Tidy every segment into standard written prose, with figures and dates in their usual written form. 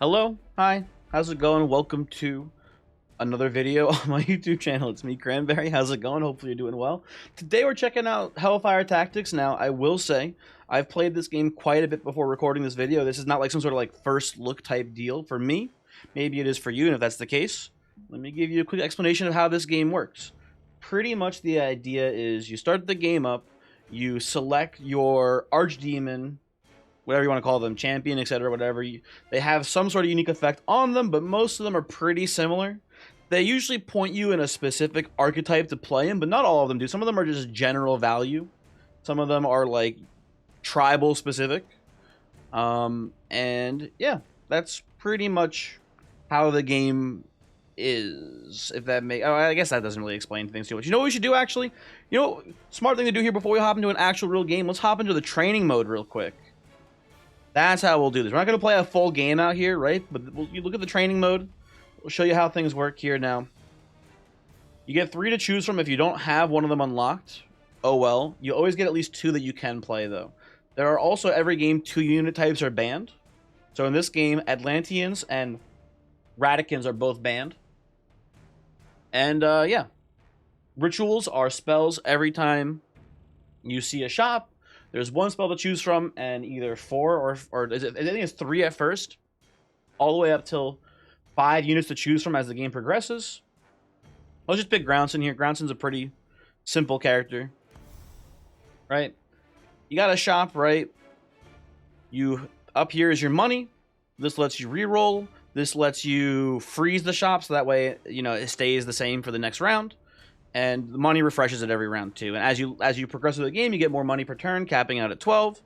Hello, hi, how's it going? Welcome to another video on my YouTube channel. It's me, Cranberry. How's it going? Hopefully you're doing well. Today we're checking out Hellfire Tactics. Now, I will say, I've played this game quite a bit before recording this video. This is not like some sort of like first look type deal for me. Maybe it is for you, and if that's the case, let me give you a quick explanation of how this game works. Pretty much the idea is you start the game up, you select your archdemon, whatever you want to call them, champion, etc., whatever. They have some sort of unique effect on them, but most of them are pretty similar. They usually point you in a specific archetype to play in, but not all of them do. Some of them are just general value. Some of them are like tribal specific. And yeah, that's pretty much how the game is. If that may, I guess that doesn't really explain things too much. You know what we should do actually? You know, smart thing to do here before we hop into an actual real game. Let's hop into the training mode real quick. That's how we'll do this. We're not going to play a full game out here, right? But you look at the training mode. We'll show you how things work here now. You get 3 to choose from if you don't have one of them unlocked. Oh well. You always get at least 2 that you can play, though. There are also, every game, 2 unit types are banned. So in this game, Atlanteans and Radicans are both banned. And, yeah. Rituals are spells every time you see a shop. There's 1 spell to choose from, and either 4 or I think it's 3 at first, all the way up till 5 units to choose from as the game progresses. Let's just pick Groundson here. Groundson's a pretty simple character, right? You got a shop, right? Up here is your money. This lets you reroll. This lets you freeze the shop, so that way, you know, it stays the same for the next round. And the money refreshes it every round too. And as you progress through the game, you get more money per turn, capping out at 12.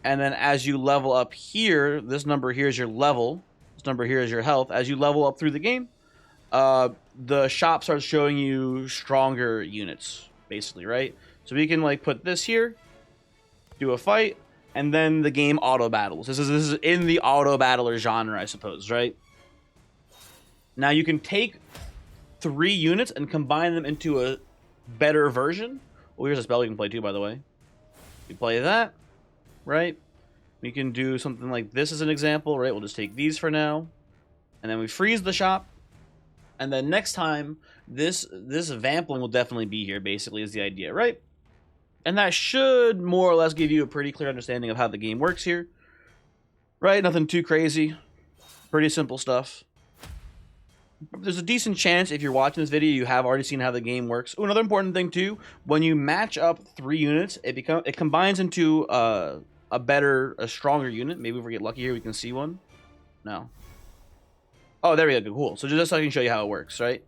And then as you level up here, this number here is your level. This number here is your health. As you level up through the game, the shop starts showing you stronger units, basically, right? So we can like put this here, do a fight, and then the game auto battles. This is in the auto battler genre, I suppose, right? Now you can take 3 units and combine them into a better version. Well, here's a spell you can play too, by the way. You play that, right? We can do something like this as an example, right? We'll just take these for now. And then we freeze the shop. And then next time, this vampling will definitely be here, basically, is the idea, right? And that should more or less give you a pretty clear understanding of how the game works here. Right? Nothing too crazy. Pretty simple stuff. There's a decent chance if you're watching this video you have already seen how the game works. Another important thing too, when you match up 3 units, it combines into a stronger unit. Maybe if we get lucky here we can see one. No. Oh, there we go. Cool. So just so I can show you how it works, right?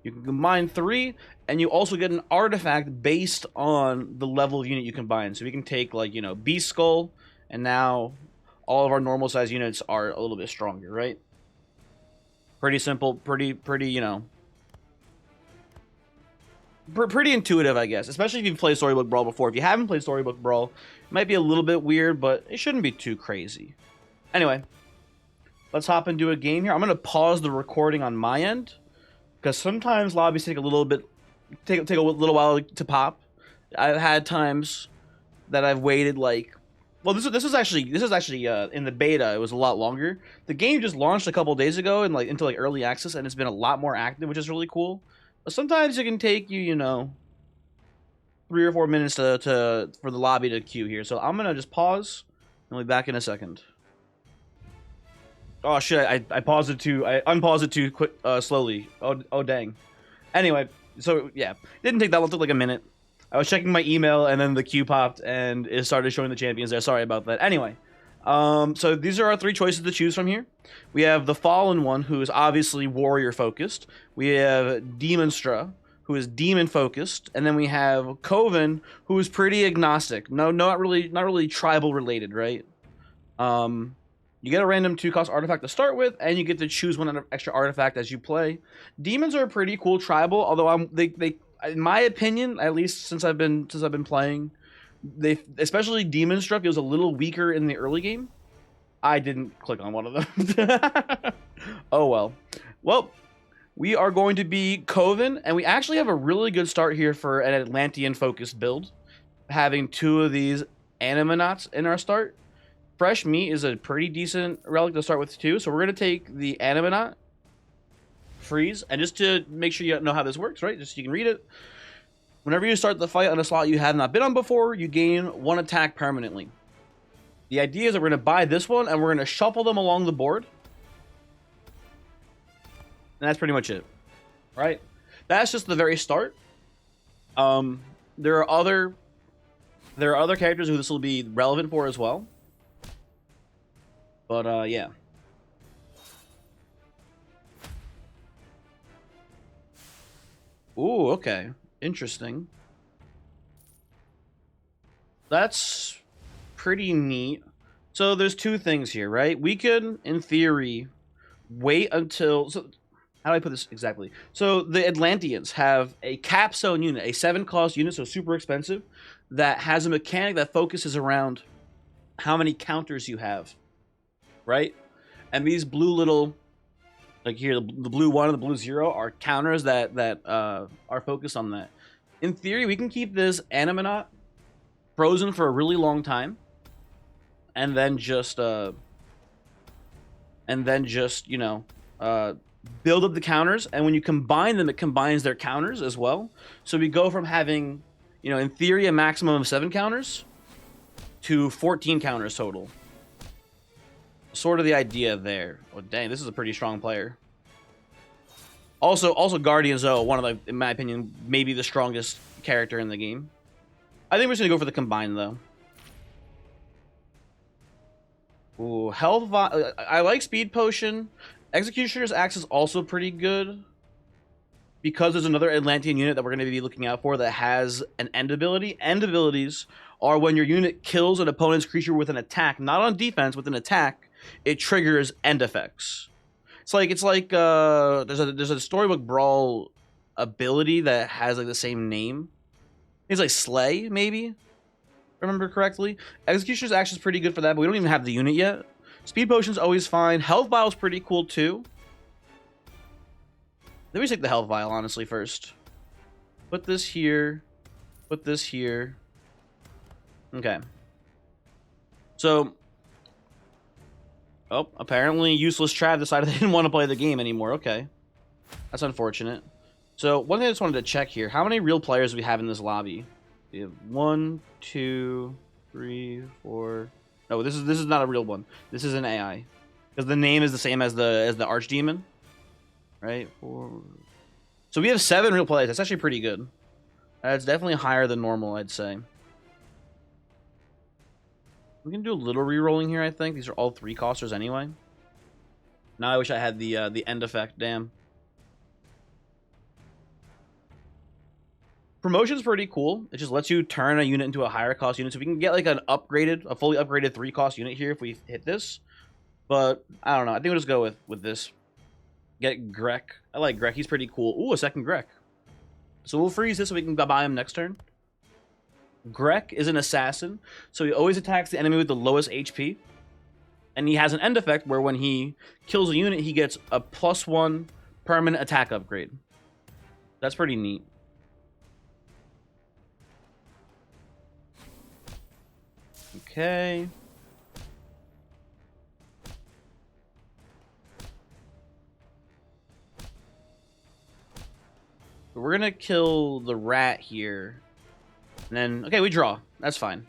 You can combine 3, and you also get an artifact based on the level of unit you combine. So we can take, like, you know, Beast Skull, and now all of our normal size units are a little bit stronger, right? Pretty simple, pretty, you know, pretty intuitive, I guess. Especially if you've played Storybook Brawl before. If you haven't played Storybook Brawl, it might be a little bit weird, but it shouldn't be too crazy. Anyway, let's hop into a game here. I'm going to pause the recording on my end, because sometimes lobbies take a little little while to pop. I've had times that I've waited like, well, this is actually in the beta. It was a lot longer. The game just launched a couple days ago and into early access, and it's been a lot more active, which is really cool. But sometimes it can take you, you know, 3 or 4 minutes for the lobby to queue here. So I'm gonna just pause, and we'll be back in a second. Oh shit! I unpaused it too quick, slowly. Oh dang. Anyway, so yeah, it didn't take that long. It took like a minute. I was checking my email, and then the queue popped, and it started showing the champions there. Sorry about that. Anyway, so these are our 3 choices to choose from here. We have the Fallen one, who is obviously warrior-focused. We have Demonstra, who is demon-focused. And then we have Coven, who is pretty agnostic. No, not really tribal-related, right? You get a random 2-cost artifact to start with, and you get to choose 1 extra artifact as you play. Demons are a pretty cool tribal, although in my opinion, at least since I've been playing, especially Demonstra feels a little weaker in the early game. I didn't click on one of them. Oh well. Well, we are going to be Coven, and we actually have a really good start here for an Atlantean focused build, having 2 of these Animanauts in our start. fresh meat is a pretty decent relic to start with too. So we're gonna take the Animanot, freeze, and just to make sure you know how this works, right? Just so you can read it. Whenever you start the fight on a slot you have not been on before, you gain 1 attack permanently. The idea is that we're gonna buy this one and we're gonna shuffle them along the board. And that's pretty much it, right? That's just the very start. There are other characters who this will be relevant for as well. But yeah. Ooh, okay. Interesting. That's pretty neat. So there's 2 things here, right? We could, in theory, wait until... So how do I put this exactly? So the Atlanteans have a capstone unit, a 7-cost unit, so super expensive, that has a mechanic that focuses around how many counters you have, right? And these blue little, like here, the blue 1 and the blue 0 are counters that are focused on that. In theory, we can keep this Animanot frozen for a really long time, and then just you know, build up the counters, and when you combine them, it combines their counters as well. So we go from having, you know, in theory, a maximum of 7 counters to 14 counters total. Sort of the idea there. Oh, dang, this is a pretty strong player. Also Guardian Zoe, one of the, in my opinion, maybe the strongest character in the game. I think we're just gonna go for the combine though. Ooh, Hellfire. I like Speed Potion. Executioner's Axe is also pretty good, because there's another Atlantean unit that we're going to be looking out for that has an end ability. End abilities are when your unit kills an opponent's creature with an attack, not on defense, with an attack, it triggers end effects. It's like there's a Storybook Brawl ability that has like the same name. It's like Slay, maybe, if I remember correctly. Executioner's Axe is pretty good for that, but we don't even have the unit yet. Speed Potion's always fine. Health Vial's pretty cool too. Let me take the Health Vial, honestly, first. Put this here. Put this here. Okay. So... Oh, apparently Useless Trav decided they didn't want to play the game anymore. Okay. That's unfortunate. So, one thing I just wanted to check here. How many real players do we have in this lobby? We have 1, 2, 3, 4... No, this is not a real one. This is an AI. Because the name is the same as the Archdemon. Right? 4. So we have 7 real players. That's actually pretty good. That's definitely higher than normal, I'd say. We can do a little re-rolling here, I think. These are all 3-costers anyway. Now I wish I had the end effect. Damn. Promotion's pretty cool. It just lets you turn a unit into a higher cost unit. So we can get like a fully upgraded 3-cost unit here if we hit this. But I don't know. I think we'll just go with this. Get Grek. I like Grek. He's pretty cool. Ooh, a second Grek. So we'll freeze this so we can buy him next turn. Grek is an assassin, so he always attacks the enemy with the lowest HP. And he has an end effect where when he kills a unit, he gets a +1 permanent attack upgrade. That's pretty neat. Okay. We're gonna kill the rat here. And then, okay, we draw. That's fine.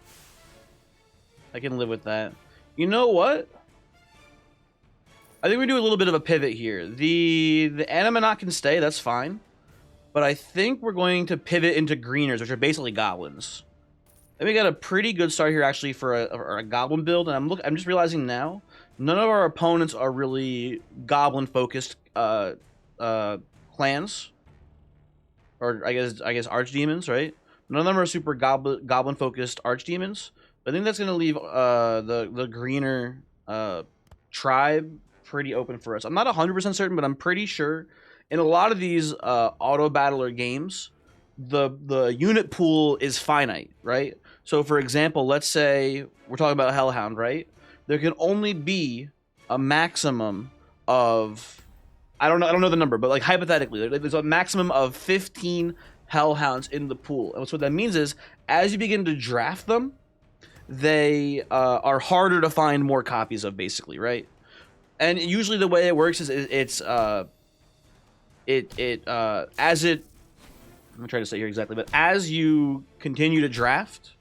I can live with that. You know what? I think we do a little bit of a pivot here. The Animanot can stay, that's fine. But I think we're going to pivot into greeners, which are basically goblins. And we got a pretty good start here, actually, for a goblin build. And I'm just realizing now, none of our opponents are really goblin-focused clans. Or I guess archdemons, right? None of them are super goblin-focused archdemons. But I think that's going to leave the greener tribe pretty open for us. I'm not 100% certain, but I'm pretty sure in a lot of these auto-battler games, the unit pool is finite, right? So, for example, let's say we're talking about Hellhound, right? There can only be a maximum of... I don't know the number, but like hypothetically, there's a maximum of 15 Hellhounds in the pool. And so what that means is, as you begin to draft them, they are harder to find more copies of, basically, right? And usually the way it works is it's as it I'm gonna try to say here exactly, but as you continue to draft,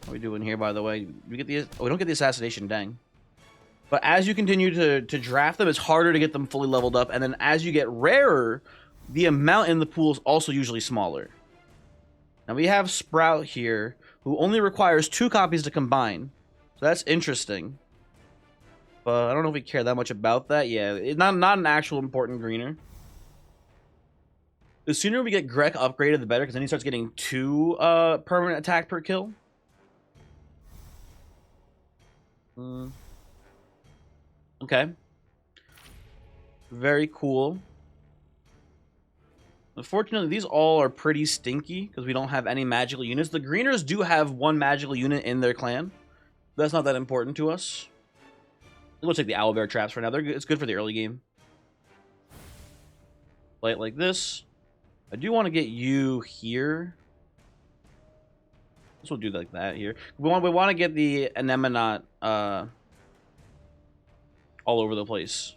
what are we doing here, by the way? We get the we don't get the assassination, dang. But as you continue to draft them, it's harder to get them fully leveled up, and then as you get rarer, the amount in the pool is also usually smaller. Now we have Sprout here, who only requires 2 copies to combine, so that's interesting. But I don't know if we care that much about that. Yeah, it's not an actual important greener. The sooner we get Grek upgraded, the better, because then he starts getting 2 permanent attack per kill. Okay. Very cool. Unfortunately, these all are pretty stinky because we don't have any magical units. The greeners do have 1 magical unit in their clan. That's not that important to us. It looks like the owlbear traps for now. It's good for the early game. Play it like this. I do want to get you here. This will do like that here. We want to get the anemone all over the place.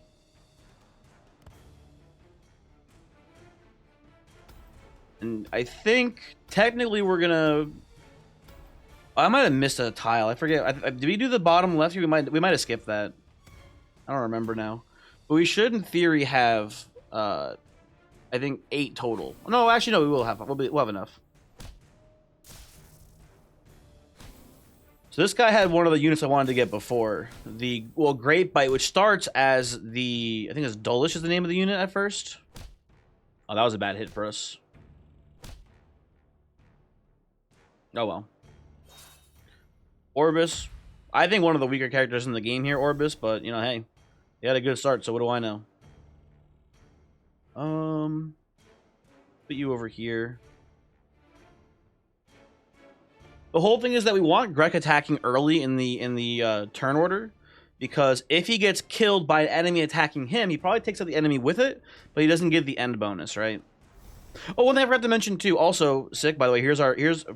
And I think technically we're gonna. I might have missed a tile. I forget. Did we do the bottom left here? We might have skipped that. I don't remember now. But we should, in theory, have I think 8 total. No, actually, no. We will have. We'll have enough. So this guy had one of the units I wanted to get before. The Great Bite, which starts as the I think it's Dolish is the name of the unit at first. Oh, that was a bad hit for us. Oh well. Orbis. I think one of the weaker characters in the game here, Orbis, but you know, hey. He had a good start, so what do I know? Put you over here. The whole thing is that we want Grek attacking early in the turn order, because if he gets killed by an enemy attacking him, he probably takes out the enemy with it, but he doesn't give the end bonus, right? Oh, and I forgot to mention too. Also, sick. By the way, here's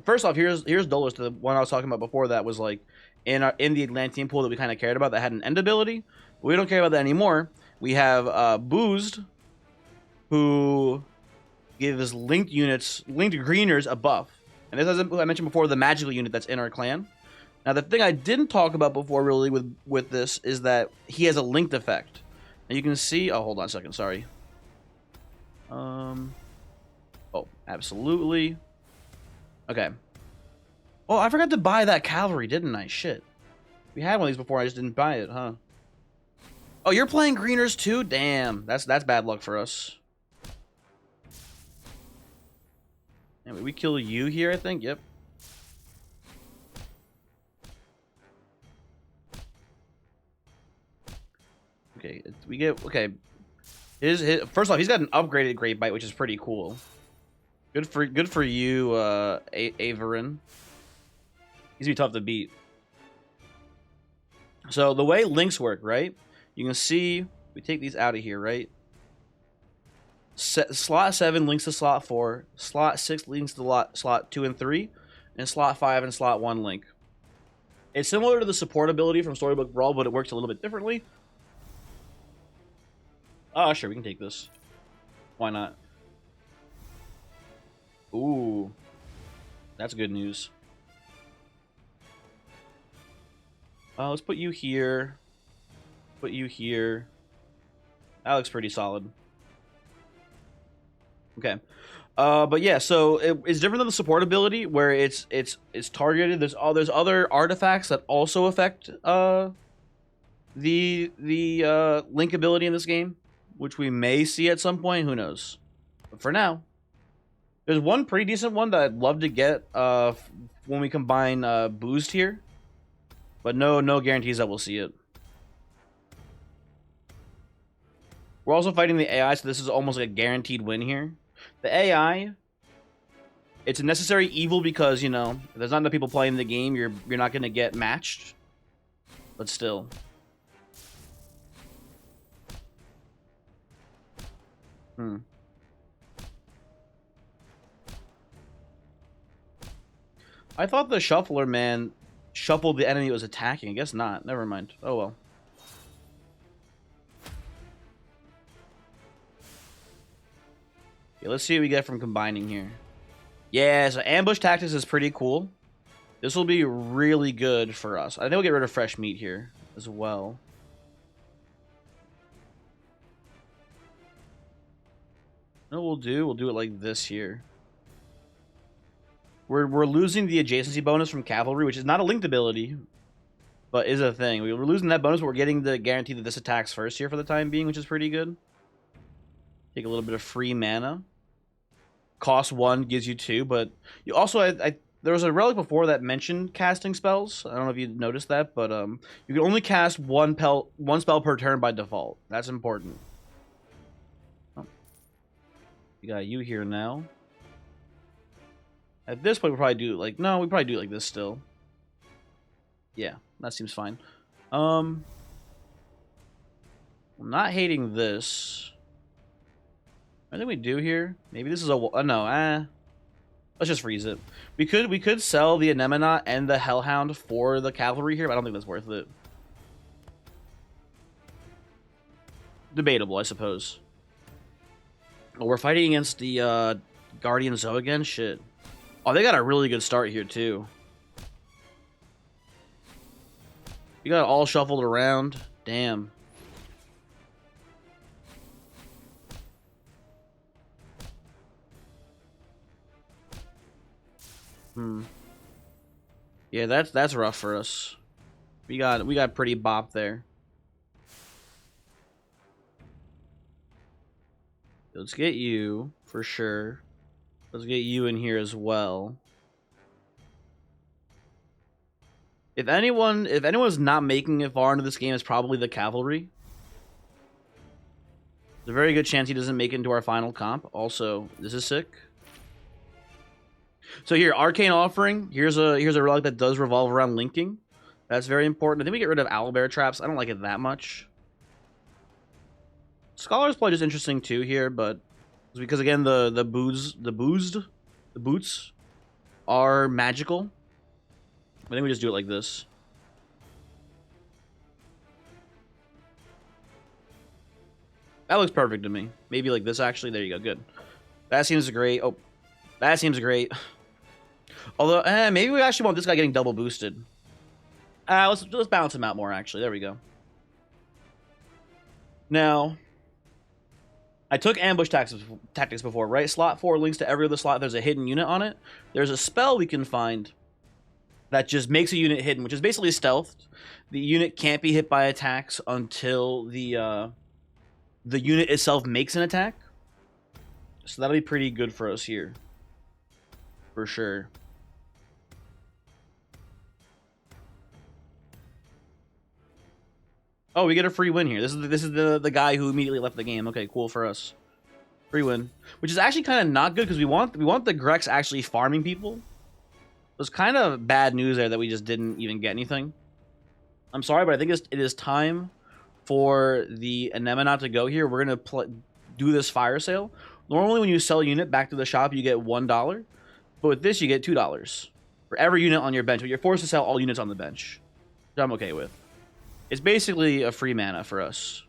first off. Here's Dolus, the one I was talking about before. That was like in the Atlantean pool that we kind of cared about. That had an end ability. But we don't care about that anymore. We have Boozed, who gives linked greeners a buff. And this, as I mentioned before, the magical unit that's in our clan. Now, the thing I didn't talk about before, really, with this is that he has a linked effect. And you can see. Oh, hold on a second. Sorry. Oh, absolutely. Okay. Oh, I forgot to buy that cavalry, didn't I? Shit. We had one of these before. I just didn't buy it, huh? Oh, you're playing greeners too? Damn. That's bad luck for us. Anyway, we kill you here, I think. Yep. Okay, we get okay. His first off, he's got an upgraded Great Bite, which is pretty cool. Good for you, Averin. He's gonna be tough to beat. So the way links work, right? You can see we take these out of here, right? Slot 7 links to slot 4, slot 6 links to slot 2 and 3, and slot 5 and slot 1 link. It's similar to the support ability from Storybook Brawl, but it works a little bit differently. Oh, sure, we can take this. Why not? Ooh. That's good news. Let's put you here. Put you here. That looks pretty solid. Okay. But yeah, so it's different than the support ability where it's targeted. There's other artifacts that also affect the link ability in this game, which we may see at some point. Who knows? But for now, there's one pretty decent one that I'd love to get when we combine Boost here, but no guarantees that we'll see it. We're also fighting the AI, so this is almost like a guaranteed win here. The AI, it's a necessary evil because, you know, if there's not enough people playing the game, you're not going to get matched. But still. I thought the Shuffler, man, shuffled the enemy was attacking. I guess not. Never mind. Oh well. Okay, let's see what we get from combining here. Yeah, so ambush tactics is pretty cool. This will be really good for us. I think we'll get rid of fresh meat here as well. You know what we'll do it like this here. We're losing the adjacency bonus from cavalry, which is not a linked ability, but is a thing. We're losing that bonus, but we're getting the guarantee that this attacks first here for the time being, which is pretty good. Take a little bit of free mana. Cost 1 gives you 2, but you also there was a relic before that mentioned casting spells. I don't know if you noticed that, but you can only cast one spell per turn by default. That's important. Oh. You got you here now. At this point, we'll probably do like no, we probably do it like this still. Yeah, that seems fine. I'm not hating this. I think we do here. Maybe this is a no. Let's just freeze it. We could sell the Anemone and the Hellhound for the cavalry here, but I don't think that's worth it. Debatable, I suppose. Oh, we're fighting against the Guardian Zoe again. Shit. Oh, they got a really good start here too. You got it all shuffled around. Damn. Yeah, that's rough for us. We got pretty bop there. Let's get you for sure. Let's get you in here as well. If anyone's not making it far into this game, it's probably the cavalry. There's a very good chance he doesn't make it into our final comp. Also, this is sick. So here, Arcane Offering. Here's a relic that does revolve around linking. That's very important. I think we get rid of Owlbear Traps. I don't like it that much. Scholar's Pledge is interesting too here, but it's because again the boots are magical. I think we just do it like this. That looks perfect to me. Maybe like this actually. There you go. Good. That seems great. Oh, that seems great. Although, maybe we actually want this guy getting double boosted. Let's balance him out more, actually. There we go. Now, I took ambush tactics before, right? Slot 4 links to every other slot. There's a hidden unit on it. There's a spell we can find that just makes a unit hidden, which is basically stealthed. The unit can't be hit by attacks until the unit itself makes an attack. So that'll be pretty good for us here. For sure. Oh, we get a free win here. This is the guy who immediately left the game. Okay, cool for us. Free win, which is actually kind of not good because we want the Grex actually farming people. It was kind of bad news there that we just didn't even get anything. I'm sorry, but I think it is time for the Anemone to go here. We're gonna do this fire sale. Normally, when you sell a unit back to the shop, you get $1, but with this, you get $2 for every unit on your bench. But you're forced to sell all units on the bench, which I'm okay with. It's basically a free mana for us.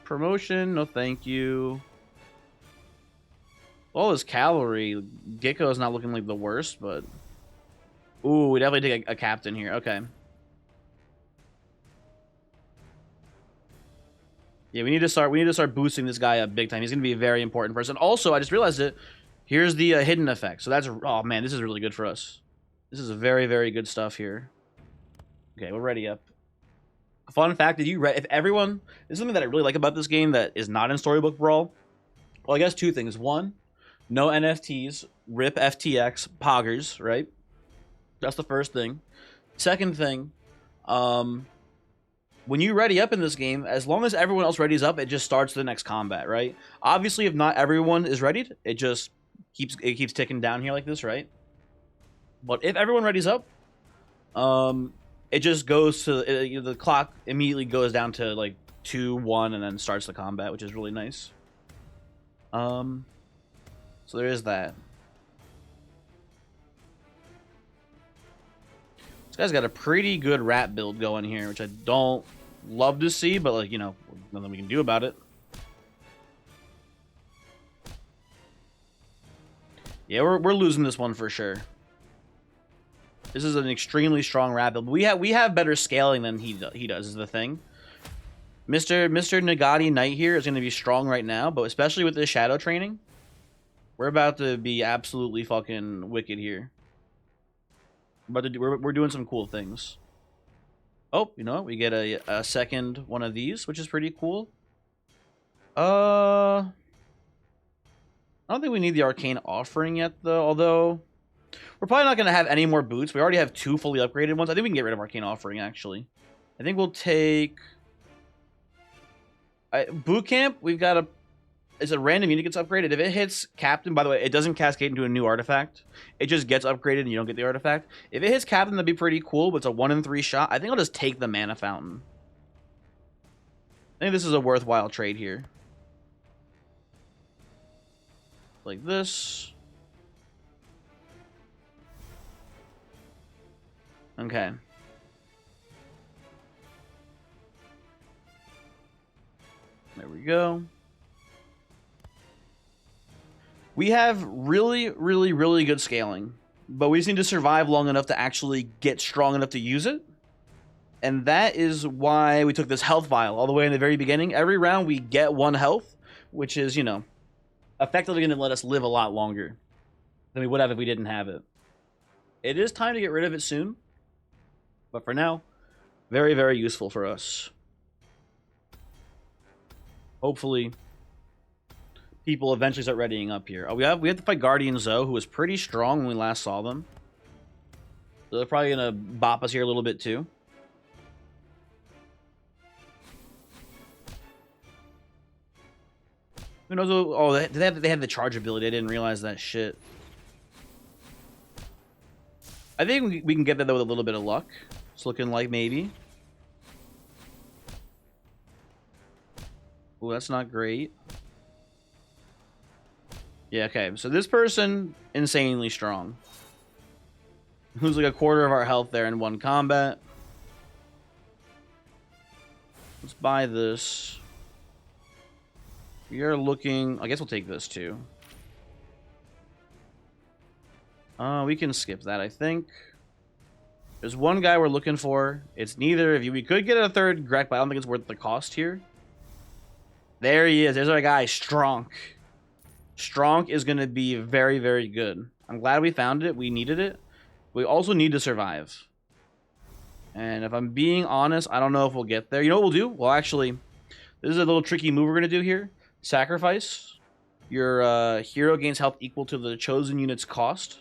Promotion, no thank you. All this cavalry. Gecko is not looking like the worst, but... Ooh, we definitely take a captain here. Okay. Yeah, we need to start boosting this guy up big time. He's going to be a very important person. Also, I just realized it. Here's the hidden effect. So that's... Oh, man, this is really good for us. This is very, very good stuff here. Okay, we're ready up. Fun fact, if everyone... This is something that I really like about this game that is not in Storybook Brawl. Well, I guess two things. One, no NFTs, rip FTX, poggers, right? That's the first thing. Second thing, when you ready up in this game, as long as everyone else readies up, it just starts the next combat, right? Obviously, if not everyone is readied, it just keeps ticking down here like this, right? But if everyone readies up, it just goes to the clock immediately goes down to like 2, 1, and then starts the combat, which is really nice. So there is that. This guy's got a pretty good rat build going here, which I don't love to see, but, like, you know, nothing we can do about it. Yeah, we're losing this one for sure. This is an extremely strong rat build. We have better scaling than he does, is the thing. Mr. Nagati Knight here is going to be strong right now, but especially with this shadow training, we're about to be absolutely fucking wicked here. We're doing some cool things. Oh, you know what? We get a second one of these, which is pretty cool. I don't think we need the arcane offering yet, though. Although we're probably not going to have any more boots. We already have 2 fully upgraded ones. I think we can get rid of arcane offering, actually. I think we'll take boot camp. We've got a. It's a random unit gets upgraded. If it hits captain, by the way, it doesn't cascade into a new artifact. It just gets upgraded and you don't get the artifact. If it hits captain, that'd be pretty cool, but it's a 1 in 3 shot. I think I'll just take the mana fountain. I think this is a worthwhile trade here. Like this. Okay. There we go. We have really, really, really good scaling, but we just need to survive long enough to actually get strong enough to use it. And that is why we took this health vial all the way in the very beginning. Every round we get 1 health, which is, you know, effectively going to let us live a lot longer than we would have if we didn't have it. It is time to get rid of it soon, but for now, very, very useful for us. Hopefully people eventually start readying up here. Oh, we have to fight Guardian Zoe, who was pretty strong when we last saw them. So they're probably gonna bop us here a little bit too. Who knows? Oh, they have the charge ability. I didn't realize that shit. I think we can get that though with a little bit of luck. It's looking like maybe. Oh, that's not great. Yeah, okay. So this person, insanely strong. Who's like a quarter of our health there in 1 combat. Let's buy this. We are looking... I guess we'll take this too. We can skip that, I think. There's one guy we're looking for. It's neither of you. We could get a 3rd Grek, but I don't think it's worth the cost here. There he is. There's our guy, Stronk. Stronk is going to be very, very good. I'm glad we found it. We needed it. We also need to survive. And if I'm being honest, I don't know if we'll get there. You know what we'll do? Well, actually, this is a little tricky move we're going to do here. Sacrifice. Your hero gains health equal to the chosen unit's cost.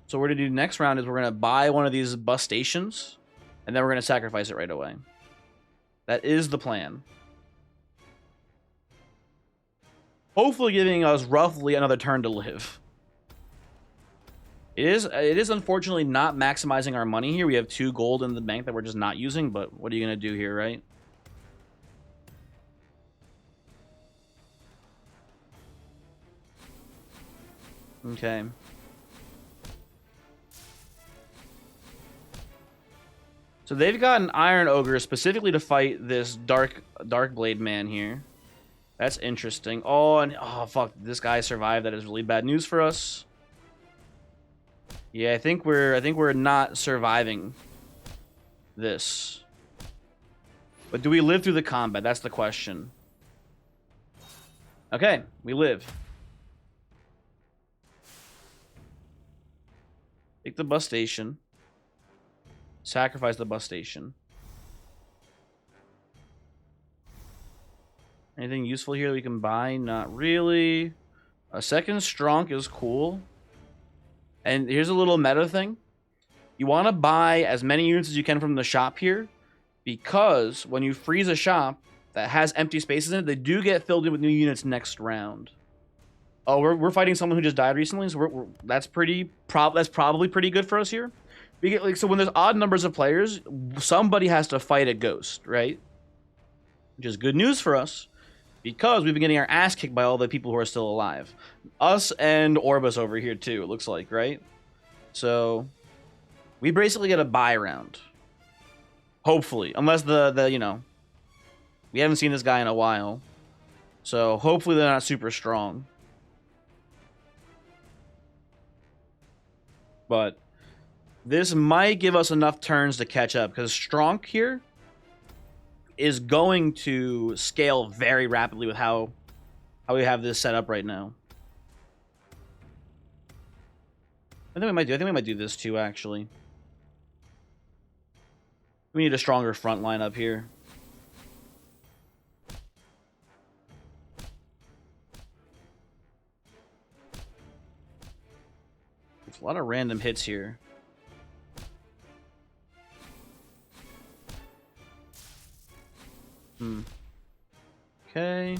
So what we're going to do next round is we're going to buy one of these bus stations. And then we're going to sacrifice it right away. That is the plan. Hopefully giving us roughly another turn to live. It is unfortunately not maximizing our money here. We have 2 gold in the bank that we're just not using, but what are you going to do here, right? Okay. So they've got an Iron Ogre specifically to fight this Dark Blade man here. That's interesting. Oh, and oh fuck, this guy survived. That is really bad news for us. Yeah, I think we're not surviving this. But do we live through the combat? That's the question. Okay, we live. Take the bus station. Sacrifice the bus station. Anything useful here that we can buy? Not really. A 2nd Stronk is cool. And here's a little meta thing. You want to buy as many units as you can from the shop here, because when you freeze a shop that has empty spaces in it, they do get filled in with new units next round. Oh, we're fighting someone who just died recently, so that's probably pretty good for us here. We get, like, so when there's odd numbers of players, somebody has to fight a ghost, right? Which is good news for us, because we've been getting our ass kicked by all the people who are still alive. Us and Orbus over here too, it looks like, right? So We basically get a buy round. Hopefully. Unless the you know, we haven't seen this guy in a while. So hopefully they're not super strong. But this might give us enough turns to catch up, because Strong here is going to scale very rapidly with how we have this set up right now. I think we might do this too, actually. We need a stronger front line up here. There's a lot of random hits here. Okay.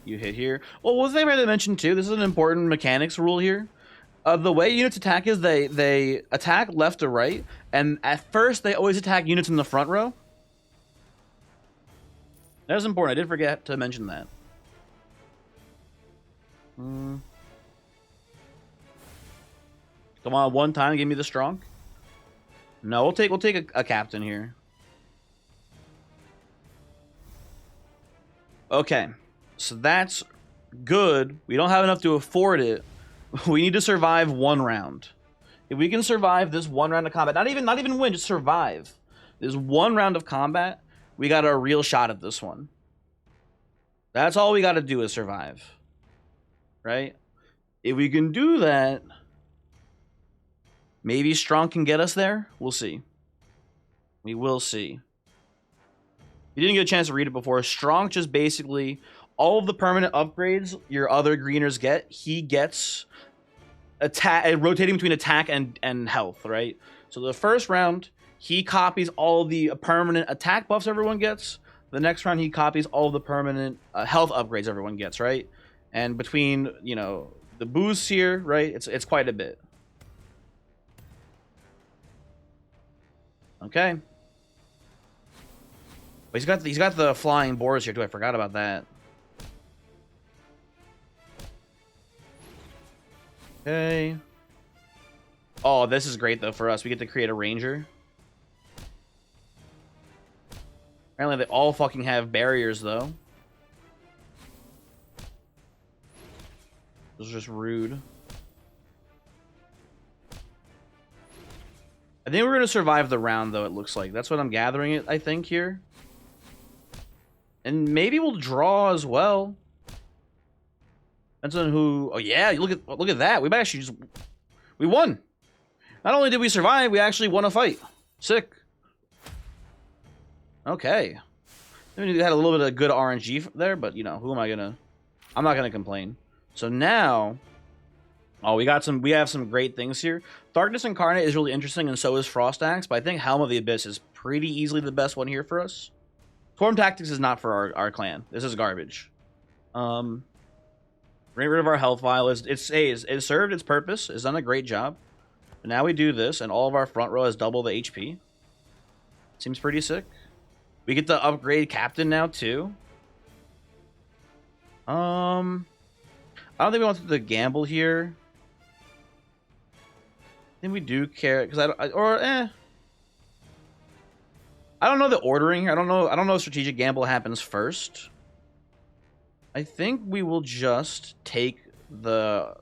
You hit here. Well, one thing I had to mention too, this is an important mechanics rule here. The way units attack is they attack left to right, and at first they always attack units in the front row. That was important. I did forget to mention that. Come on, one time, give me the strong. No, we'll take a captain here. Okay, so that's good. We don't have enough to afford it. We need to survive one round. If we can survive this one round of combat, not even win, just survive this one round of combat, we got a real shot at this one. That's all we got to do is survive, right? If we can do that, maybe Strong can get us there. We'll see. We will see. You didn't get a chance to read it before. Strong just basically all of the permanent upgrades your other greeners get, he gets rotating between attack and health, right? So the first round, he copies all the permanent attack buffs everyone gets. The next round, he copies all the permanent health upgrades everyone gets, right? And between, you know, the boosts here, right? It's quite a bit. Okay. But he's got the flying boars here too. I forgot about that. Okay. Oh, this is great though for us. We get to create a ranger. Apparently they all fucking have barriers though. This is just rude. I think we're gonna survive the round though, it looks like. That's what I'm gathering I think here. And maybe we'll draw as well. Depends on who. Oh yeah, look at that. We actually we won. Not only did we survive, we actually won a fight. Sick. Okay. I mean, we had a little bit of good RNG there, but you know, who am I gonna? I'm not gonna complain. So now, oh, we have some great things here. Darkness Incarnate is really interesting, and so is Frost Axe. But I think Helm of the Abyss is pretty easily the best one here for us. Swarm Tactics is not for our clan. This is garbage. Get rid of our health vial. It served its purpose. It's done a great job. But now we do this, and all of our front row has double the HP. Seems pretty sick. We get to upgrade Captain now, too. I don't think we want to gamble here. I think we do care, because I don't know the ordering. I don't know if strategic gamble happens first. I think we will just take the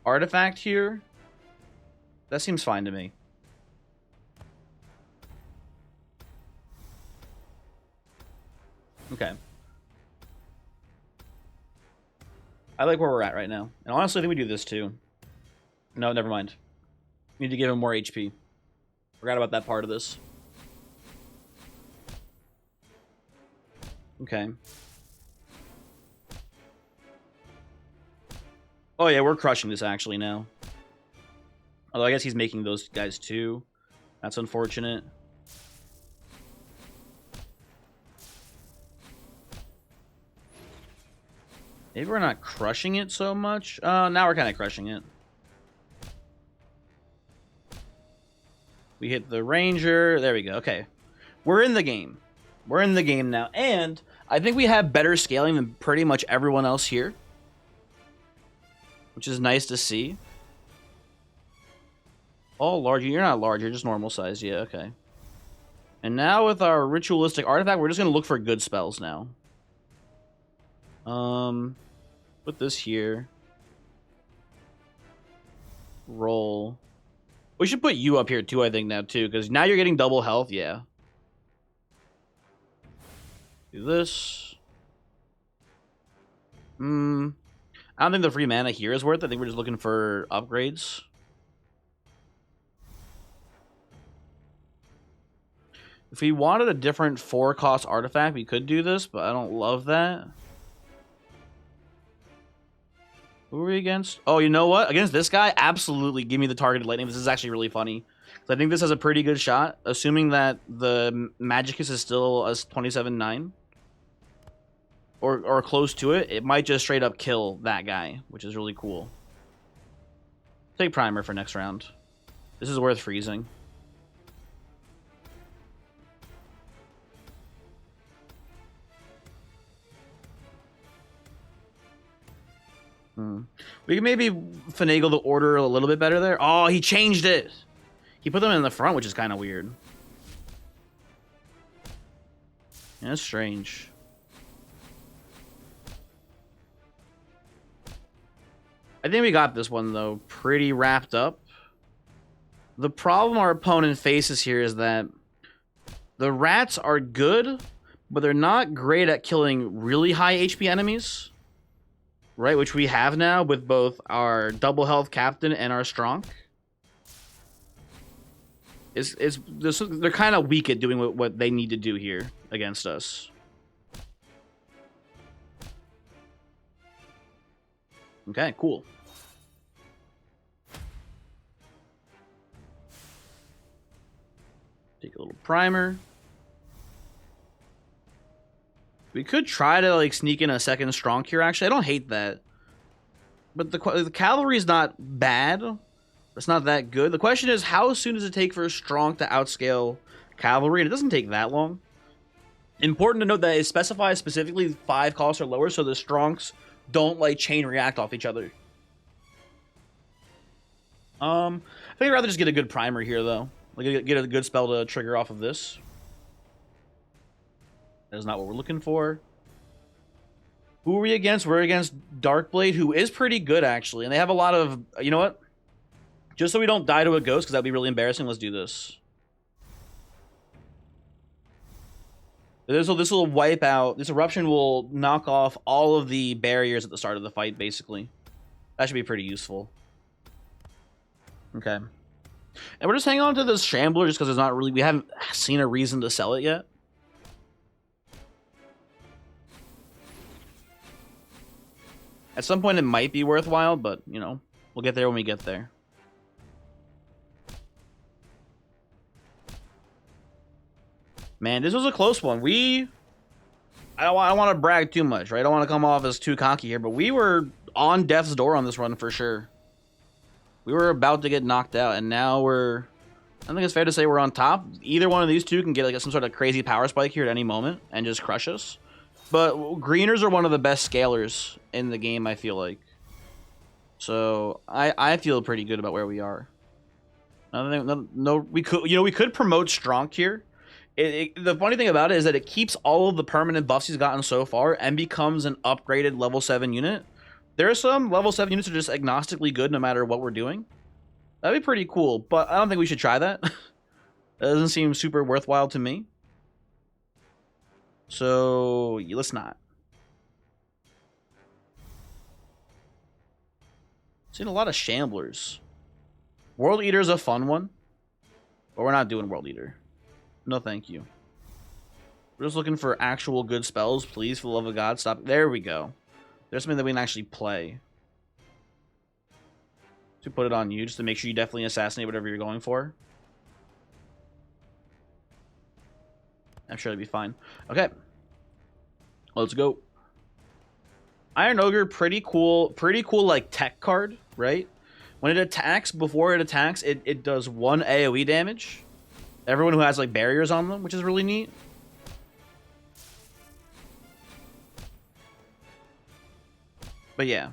artifact here. That seems fine to me. Okay. I like where we're at right now. And honestly, I think we do this too. No, never mind. We need to give him more HP. Forgot about that part of this. Okay. Oh yeah, we're crushing this actually now. Although I guess he's making those guys too. That's unfortunate. Maybe we're not crushing it so much. Now we're kind of crushing it. We hit the ranger. There we go. Okay. We're in the game. We're in the game now. And I think we have better scaling than pretty much everyone else here, which is nice to see. All large. You're not large. You're just normal size. Yeah, okay. And now with our ritualistic artifact, we're just gonna look for good spells now. Put this here. Roll. We should put you up here too, I think, now too, because now you're getting double health. Yeah. Do this. I don't think the free mana here is worth it. I think we're just looking for upgrades. If we wanted a different 4-cost artifact, we could do this, but I don't love that. Who are we against? Oh, you know what? Against this guy, absolutely give me the targeted lightning. This is actually really funny. I think this has a pretty good shot, assuming that the Magicus is still a 27-9. Or close to it. It might just straight up kill that guy, which is really cool. Take Primer for next round. This is worth freezing. We can maybe finagle the order a little bit better there. Oh, he changed it. He put them in the front, which is kind of weird. Yeah, that's strange. I think we got this one, though, pretty wrapped up. The problem our opponent faces here is that the rats are good, but they're not great at killing really high HP enemies. Right, which we have now with both our double health captain and our strong. They're kind of weak at doing what they need to do here against us. Okay, cool. Take a little primer. We could try to like sneak in a second strong cure. Actually, I don't hate that. But the cavalry is not bad. It's not that good. The question is, how soon does it take for a strong to outscale cavalry? And it doesn't take that long. Important to note that it specifies specifically 5 costs or lower, so the strongs don't like chain react off each other. I think I'd rather just get a good primer here, though. Like get a good spell to trigger off of this. That is not what we're looking for. Who are we against? We're against Darkblade, who is pretty good, actually. And they have a lot of... You know what? Just so we don't die to a ghost, because that'd be really embarrassing, let's do this. This will wipe out... This eruption will knock off all of the barriers at the start of the fight, basically. That should be pretty useful. Okay. And we're just hanging on to this Shambler just because there's not really... We haven't seen a reason to sell it yet. At some point, it might be worthwhile, but, you know, we'll get there when we get there. Man, this was a close one. I don't want to brag too much, right? I don't want to come off as too cocky here, but we were on death's door on this run for sure. We were about to get knocked out, and now I think it's fair to say we're on top. Either one of these two can get like some sort of crazy power spike here at any moment and just crush us. But greeners are one of the best scalers in the game, I feel like. So I feel pretty good about where we are. We could promote Strong here. The funny thing about it is that it keeps all of the permanent buffs he's gotten so far and becomes an upgraded level 7 unit. There are some level 7 units that are just agnostically good no matter what we're doing. That'd be pretty cool, but I don't think we should try that. That doesn't seem super worthwhile to me. So, let's not. Seen a lot of Shamblers. World Eater is a fun one, but we're not doing World Eater. No, thank you. We're just looking for actual good spells, please, for the love of God. Stop. There we go. There's something that we can actually play. To put it on you, just to make sure you definitely assassinate whatever you're going for. I'm sure it'll be fine. Okay. Let's go. Iron Ogre, pretty cool like tech card, right? When it attacks, before it attacks, it does 1 AoE damage. Everyone who has like barriers on them, which is really neat. But yeah.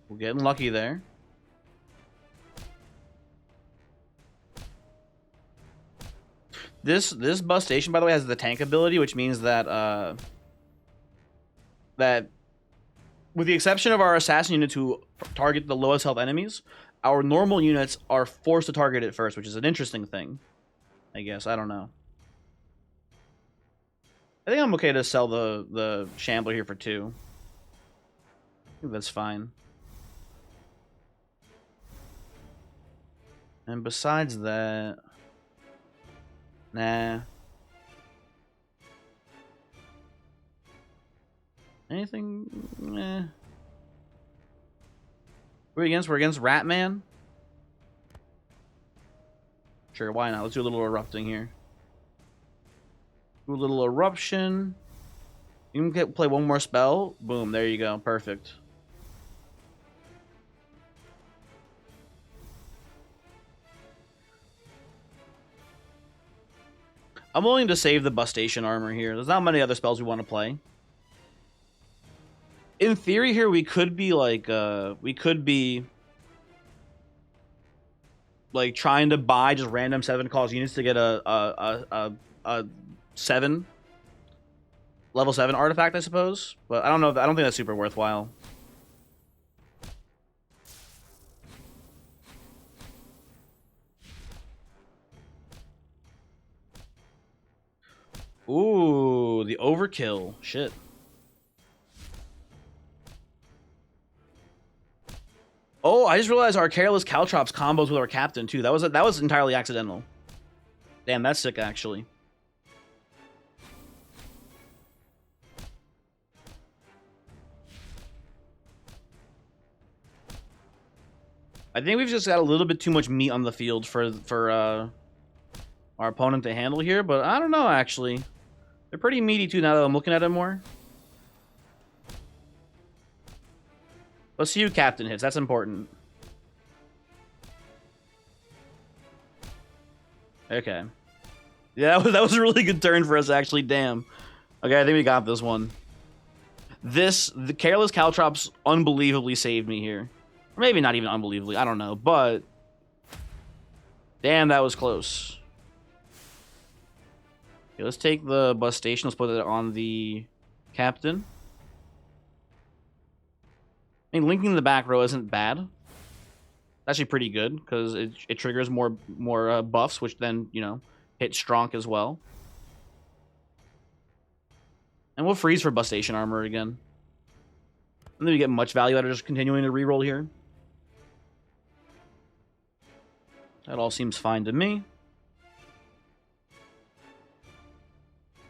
We're getting lucky there. This bus station, by the way, has the tank ability, which means that that with the exception of our assassin units who target the lowest health enemies, our normal units are forced to target it first, which is an interesting thing. I guess. I don't know. I think I'm okay to sell the Shambler here for 2. I think that's fine. And besides that... Nah. Anything? Eh. Who are we against? We're against Ratman? Sure, why not? Let's do a little erupting here. Do a little eruption. You can play one more spell. Boom, there you go. Perfect. I'm willing to save the bus station armor here. There's not many other spells we want to play. In theory here, we could be like, trying to buy just random 7-cost units to get a 7 level 7 artifact, I suppose. But I don't know. I don't think that's super worthwhile. Ooh, the overkill. Shit. Oh, I just realized our Careless Caltrops combos with our captain too. That was entirely accidental. Damn, that's sick actually. I think we've just got a little bit too much meat on the field for our opponent to handle here, but I don't know actually. They're pretty meaty too now that I'm looking at it more. Let's see who captain hits. That's important. Okay. Yeah, that was a really good turn for us, actually. Damn. Okay, I think we got this one. The Careless Caltrops unbelievably saved me here. Or maybe not even unbelievably. I don't know. But... damn, that was close. Okay, let's take the bus station. Let's put it on the captain. I mean, linking the back row isn't bad. Actually pretty good, because it triggers more buffs, which then, you know, hit Stronk as well. And we'll freeze for bus station armor again. And then we get much value out of just continuing to reroll here. That all seems fine to me.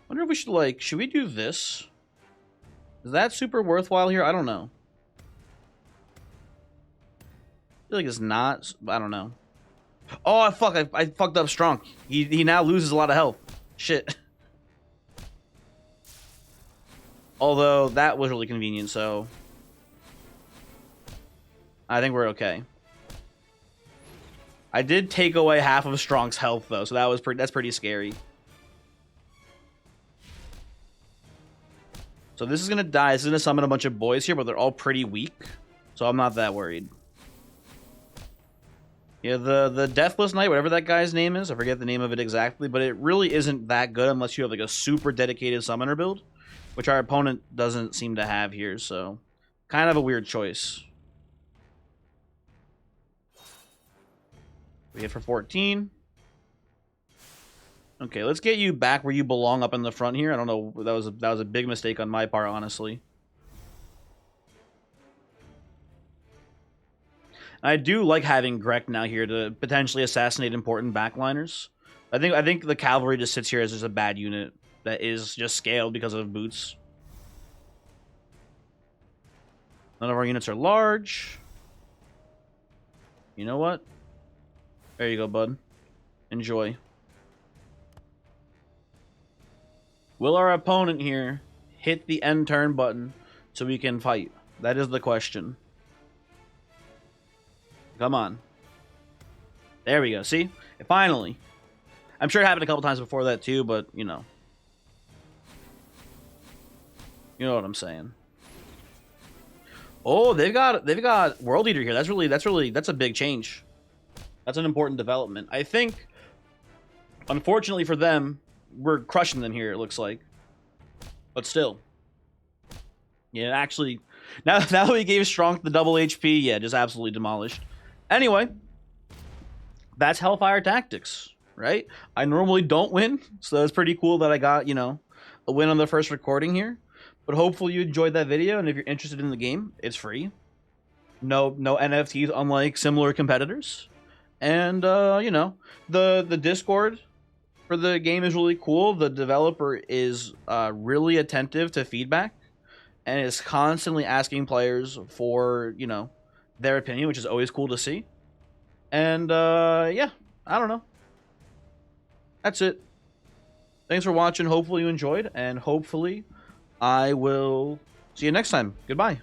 Wonder if we should, like, should we do this? Is that super worthwhile here? I don't know. I feel like it's not. I don't know. Oh, fuck. I fucked up Strong. He now loses a lot of health. Shit. Although, that was really convenient, so... I think we're okay. I did take away half of Strong's health, though, so that's pretty scary. So this is gonna die. This is gonna summon a bunch of boys here, but they're all pretty weak. So I'm not that worried. Yeah, the Deathless Knight, whatever that guy's name is, I forget the name of it exactly, but it really isn't that good unless you have like a super dedicated summoner build, which our opponent doesn't seem to have here, so kind of a weird choice. We hit for 14. Okay, let's get you back where you belong up in the front here. I don't know, that was a big mistake on my part, honestly. I do like having Grek now here to potentially assassinate important backliners. I think the cavalry just sits here as just a bad unit that is just scaled because of boots. None of our units are large. You know what? There you go, bud. Enjoy. Will our opponent here hit the end turn button so we can fight? That is the question. Come on. There we go. See? Finally. I'm sure it happened a couple times before that too, but you know. You know what I'm saying. Oh, they've got World Eater here. That's a big change. That's an important development. I think Unfortunately for them, we're crushing them here, it looks like. But still. Yeah, actually, now that we gave Strong the double HP, yeah, just absolutely demolished. Anyway, that's Hellfire Tactics, right? I normally don't win, so it's pretty cool that I got, you know, a win on the first recording here. But hopefully you enjoyed that video, and if you're interested in the game, it's free. No NFTs, unlike similar competitors. And, you know, the Discord for the game is really cool. The developer is really attentive to feedback and is constantly asking players for, you know, their opinion, which is always cool to see. And, yeah, I don't know. That's it. Thanks for watching. Hopefully you enjoyed, and hopefully I will see you next time. Goodbye.